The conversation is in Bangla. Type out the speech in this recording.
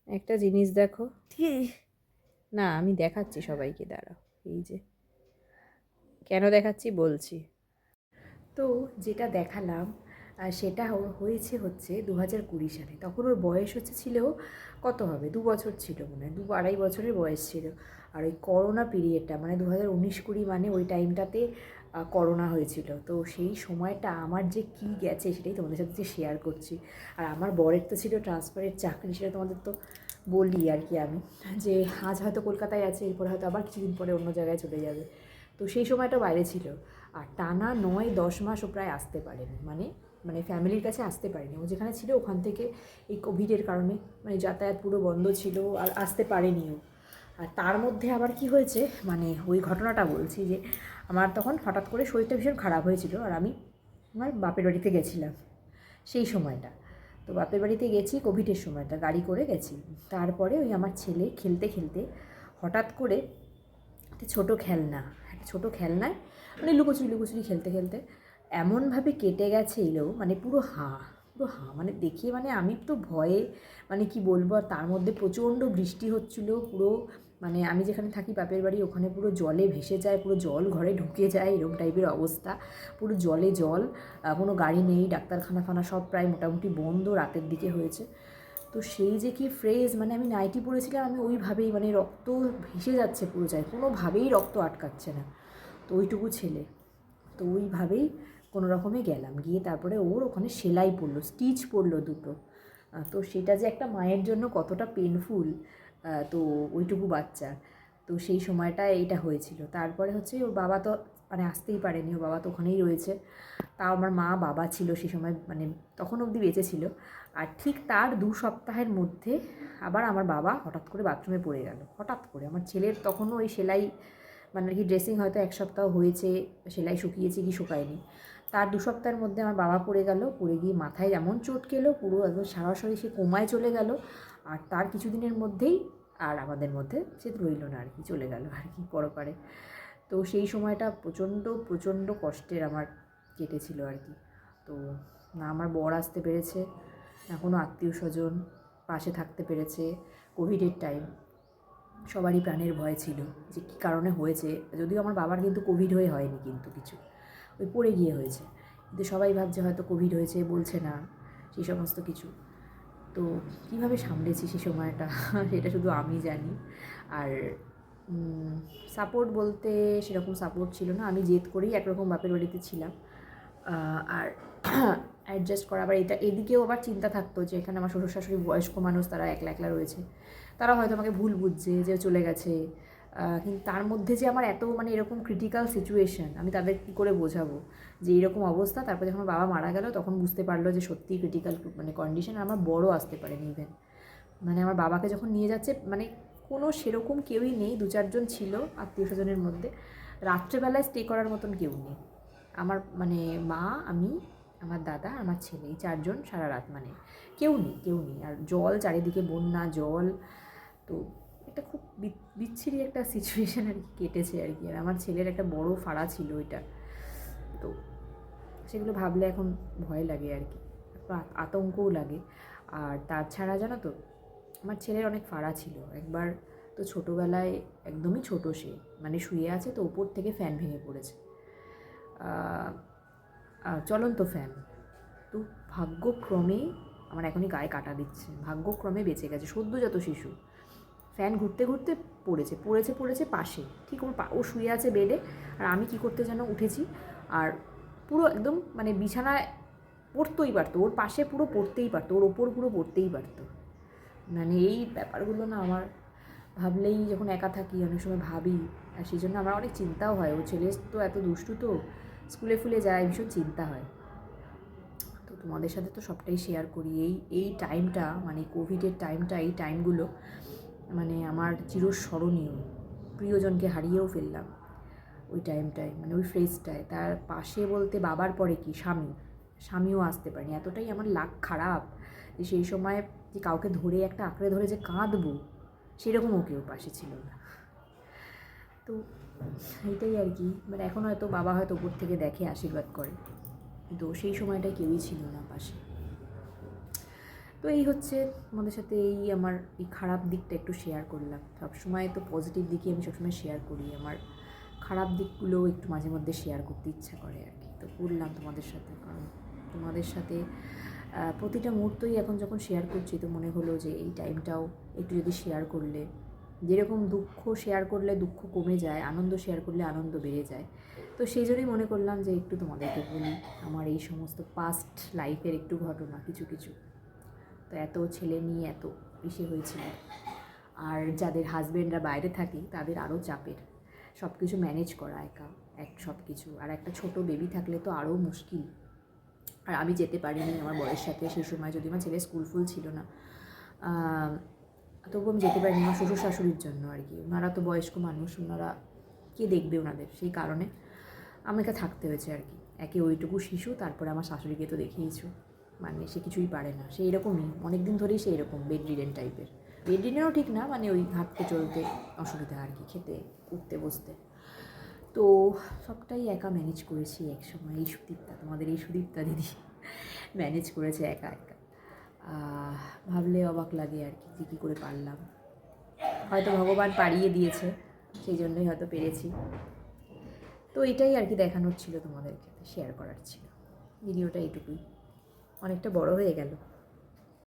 একটা জিনিস দেখো, ঠিক না? আমি দেখাচ্ছি সবাইকে, দাঁড়াও। এই যে কেন দেখাচ্ছি বলছি। তো যেটা দেখালাম সেটা হচ্ছে 2020 সালে। তখন ওর বয়স ছিল কত হবে, 2 বছর ছিল মনে হয়, 2-2.5 বছরের বয়স ছিল। আর ওই করোনা পিরিয়ডটা মানে 2019-20 মানে ওই টাইমটাতে করোনা হয়েছিল। তো সেই সময়টা আমার যে কী গেছে সেটাই তোমাদের সাথে যে শেয়ার করছি। আর আমার বরের তো ছিল ট্রান্সফারের চাকরি, সেটা তোমাদের তো বলি আর কি আমি, যে আজ হয়তো কলকাতায় আছে, এরপর হয়তো আবার কিছুদিন পরে অন্য জায়গায় চলে যাবে। তো সেই সময়টা বাইরে ছিল। আর টানা 9-10 মাস ও প্রায় আসতে পারেনি, মানে মানে ফ্যামিলির কাছে আসতে পারেনি। ও যেখানে ছিল ওখান থেকে এই কোভিডের কারণে মানে যাতায়াত পুরো বন্ধ ছিল, আর আসতে পারেনিও। আর তার মধ্যে আবার কি হয়েছে, মানে ওই ঘটনাটা বলছি যে আমার তখন হঠাৎ করে শরীরটা ভীষণ খারাপ হয়েছিল, আর আমি আমার বাপের বাড়িতে গেছিলাম সেই সময়টা। তো বাপের বাড়িতে গেছি কোভিডের সময়টা, গাড়ি করে গেছি। তারপরে ওই আমার ছেলে খেলতে খেলতে হঠাৎ করে একটা ছোটো খেলনায় মানে লুকোচুরি লুকোচুরি খেলতে খেলতে এমনভাবে কেটে গেছে এলো, মানে পুরো হাঁ মানে দেখিয়ে, মানে আমি তো ভয়ে মানে কি বলবো। আর তার মধ্যে প্রচণ্ড বৃষ্টি হচ্ছিল পুরো, মানে আমি যেখানে থাকি বাপের বাড়ি ওখানে পুরো জলে ভেসে যায়, পুরো জল ঘরে ঢুকে যায়, এরকম টাইপের অবস্থা। পুরো জলে জল, কোনো গাড়ি নেই, ডাক্তারখানা ফানা সব প্রায় মোটামুটি বন্ধ, রাতের দিকে হয়েছে। তো সেই যে কি ফ্রেজ, মানে আমি নাইটি পরেছিলাম, আমি ওইভাবেই মানে রক্ত ভেসে যাচ্ছে পুরো যায়, কোনোভাবেই রক্ত আটকাচ্ছে না। তো ওইটুকু ছেলে, তো ওইভাবেই কোনো রকমে গেলাম, গিয়ে তারপরে ওর ওখানে সেলাই পড়লো, স্টিচ পড়লো দুটো। তো সেটা যে একটা মায়ের জন্য কতটা পেনফুল, তো ওইটুকু বাচ্চা। তো সেই সময়টা এইটা হয়েছিল। তারপরে হচ্ছে ওর বাবা তো মানে আসতেই পারেনি, ওর বাবা তো ওখানেই রয়েছে। তাও আমার মা বাবা ছিল সেই সময়, মানে তখন অবধি বেঁচে ছিল। আর ঠিক তার 2 সপ্তাহের মধ্যে আবার আমার বাবা হঠাৎ করে বাথরুমে পড়ে গেল, হঠাৎ করে। আমার ছেলের তখনও ওই সেলাই মানে কি ড্রেসিং হয়তো 1 সপ্তাহ হয়েছে, সেলাই শুকিয়েছে কি শুকায়নি। তার 2 সপ্তাহের মধ্যে আমার বাবা পড়ে গেল, পড়ে গিয়ে মাথায় এমন চোট খেলো, পুরো একদম সরাসরি সে কোমায় চলে গেল। আর তার কিছুদিনের মধ্যেই আর আমাদের মধ্যে সে রইল না আর কি, চলে গেল আর কি পরপারে। তো সেই সময়টা প্রচণ্ড প্রচণ্ড কষ্টের আমার কেটেছিল আর কি। তো না আমার বর আসতে পেরেছে, না কোনো আত্মীয় স্বজন পাশে থাকতে পেরেছে। কোভিডের টাইম, সবারই প্রাণের ভয় ছিল যে কী কারণে হয়েছে। যদিও আমার বাবার কিন্তু কোভিড হয়নি, কিন্তু কিছু ওই পড়ে গিয়ে হয়েছে, কিন্তু সবাই ভাবছে হয়তো কোভিড হয়েছে, বলছে না সেই সমস্ত কিছু। তো কীভাবে সামলেছি সে সময়টা সেটা শুধু আমি জানি। আর সাপোর্ট বলতে সেরকম সাপোর্ট ছিল না, আমি জেদ করেই একরকম বাপের বাড়িতে ছিলাম। আর অ্যাডজাস্ট করা, আবার এদিকেও আবার চিন্তা থাকতো যে এখানে আমার শ্বশুর শাশুড়ি বয়স্ক মানুষ, তারা একলা একলা রয়েছে, তারা হয়তো আমাকে ভুল বুঝছে যে চলে গেছে। কিন্তু তার মধ্যে যে আমার এত মানে এরকম ক্রিটিক্যাল সিচুয়েশান, আমি তাদের কী করে বোঝাবো যে এরকম অবস্থা। তারপর যখন বাবা মারা গেল তখন বুঝতে পারলো যে সত্যিই ক্রিটিক্যাল মানে কন্ডিশন। আমার বড় আসতে পারেনি ইভেন, মানে আমার বাবাকে যখন নিয়ে যাচ্ছে মানে কোনো সেরকম কেউই নেই, 2-4 জন ছিল আত্মীয় স্বজনের মধ্যে। রাত্রেবেলায় স্টে করার মতন কেউ নেই। আমার মানে মা, আমি, আমার দাদা, আমার ছেলে, এই 4 জন সারা রাত, মানে কেউ নেই। আর জল চারিদিকে, বন্যা জল। তো এটা খুব বিচ্ছিরি একটা সিচুয়েশান আর কি কেটেছে আর কি। আর আমার ছেলের একটা বড় ফাড়া ছিল ওইটা। তো সেগুলো ভাবলে এখন ভয় লাগে আর কি, আতঙ্কও লাগে। আর তাছাড়া জানো তো আমার ছেলের অনেক ফাড়া ছিল। একবার তো ছোটোবেলায় একদমই ছোটো সে, মানে শুয়ে আছে তো ওপর থেকে ফ্যান ভেঙে পড়েছে, চলন্ত ফ্যান। তো ভাগ্যক্রমে, আমার এখনই গায়ে কাটা দিচ্ছে, ভাগ্যক্রমে বেঁচে গেছে, সদ্যজাত শিশু। ফ্যান ঘুরতে ঘুরতে পড়েছে পাশে, ঠিক ও শুয়ে আছে বেডে, আর আমি কী করতে যেন উঠেছি, আর পুরো একদম মানে বিছানায় পড়তেই পারতো, ওর পাশে পুরো পড়তেই পারতো, ওর ওপর পুরো পড়তেই পারতো। মানে এই ব্যাপারগুলো না আমার ভাবলেই, যখন একা থাকি অনেক সময় ভাবি, আর সেই জন্য আমার অনেক চিন্তাও হয়। ও ছেলে তো এত দুষ্টু, তো স্কুলে ফুলে যায়, ভীষণ চিন্তা হয়। তো তোমাদের সাথে তো সবটাই শেয়ার করি। এই টাইমটা মানে কোভিডের টাইমটা, এই টাইমগুলো মানে আমার চিরস্মরণীয়। প্রিয়জনকে হারিয়েও ফেললাম ওই টাইমটায়, মানে ওই ফ্রেজটায়। তার পাশে বলতে বাবার পরে কি স্বামীও আসতে পারেনি। এতটাই আমার লাক খারাপ যে সেই সময় যে কাউকে ধরে একটা আঁকড়ে ধরে যে কাঁদবো, সেরকমও কেউ পাশে ছিল না। তো এইটাই আর কি, মানে এখন হয়তো বাবা হয়তো উপর থেকে দেখে, আশীর্বাদ করে, কিন্তু সেই সময়টায় কেউই ছিল না পাশে। তো এই হচ্ছে তোমাদের সাথে এই আমার এই খারাপ দিকটা একটু শেয়ার করলাম। সবসময় তো পজিটিভ দিকই আমি সবসময় শেয়ার করি, আমার খারাপ দিকগুলোও একটু মাঝে মধ্যে শেয়ার করতে ইচ্ছা করে আর কি। তো করলাম তোমাদের সাথে, কারণ তোমাদের সাথে প্রতিটা মুহূর্তই এখন যখন শেয়ার করছি তো মনে হলো যে এই টাইমটাও একটু যদি শেয়ার করলে, যেরকম দুঃখ শেয়ার করলে দুঃখ কমে যায়, আনন্দ শেয়ার করলে আনন্দ বেড়ে যায়। তো সেই জন্যই মনে করলাম যে একটু তোমাদেরকে বলি আমার এই সমস্ত পাস্ট লাইফের একটু ঘটনা কিছু কিছু। তো এত ছেলে নিয়ে এত ইসে হয়েছিল, আর যাদের হাজব্যান্ডরা বাইরে থাকে তাদের আরও চাপের, সব কিছু ম্যানেজ করা একা সব কিছু। আর একটা ছোট বেবি থাকলে তো আরও মুশকিল। আর আমি যেতে পারিনি আমার বরের সাথে সেই সময়, যদি আমার ছেলে স্কুল ফুল ছিল না, তবু আমি যেতে পারিনি আমার শ্বশুর শাশুড়ির জন্য আর কি। ওনারা তো বয়স্ক মানুষ, ওনারা কে দেখবে ওনাদের, সেই কারণে আমাকে থাকতে হয়েছে আর কি। একে ওইটুকু শিশু, তারপরে আমার শাশুড়িকে তো দেখিয়েছো, মানে সে কিছুই পারে না, সে এরকমই অনেক দিন ধরেই সে এরকম বেড রিডেন টাইপের। বেড রিডেনও ঠিক না, মানে ওই হাঁটতে চলতে অসুবিধা আর কি, খেতে উঠতে বসতে। তো সবটাই একা ম্যানেজ করেছি এক সময়। এই সুদীপ্তা, তোমাদের এই সুদীপ্তা দিদি ম্যানেজ করেছে একা একা। ভাবলে অবাক লাগে আর কি, যে কী করে পারলাম। হয়তো ভগবান পাড়িয়ে দিয়েছে, সেই জন্যই হয়তো পেরেছি। তো এটাই আর কি দেখানোর ছিল, তোমাদেরকে শেয়ার করার ছিল। ভিডিওটা এইটুকুই, অনেকটা বড় হয়ে গেল।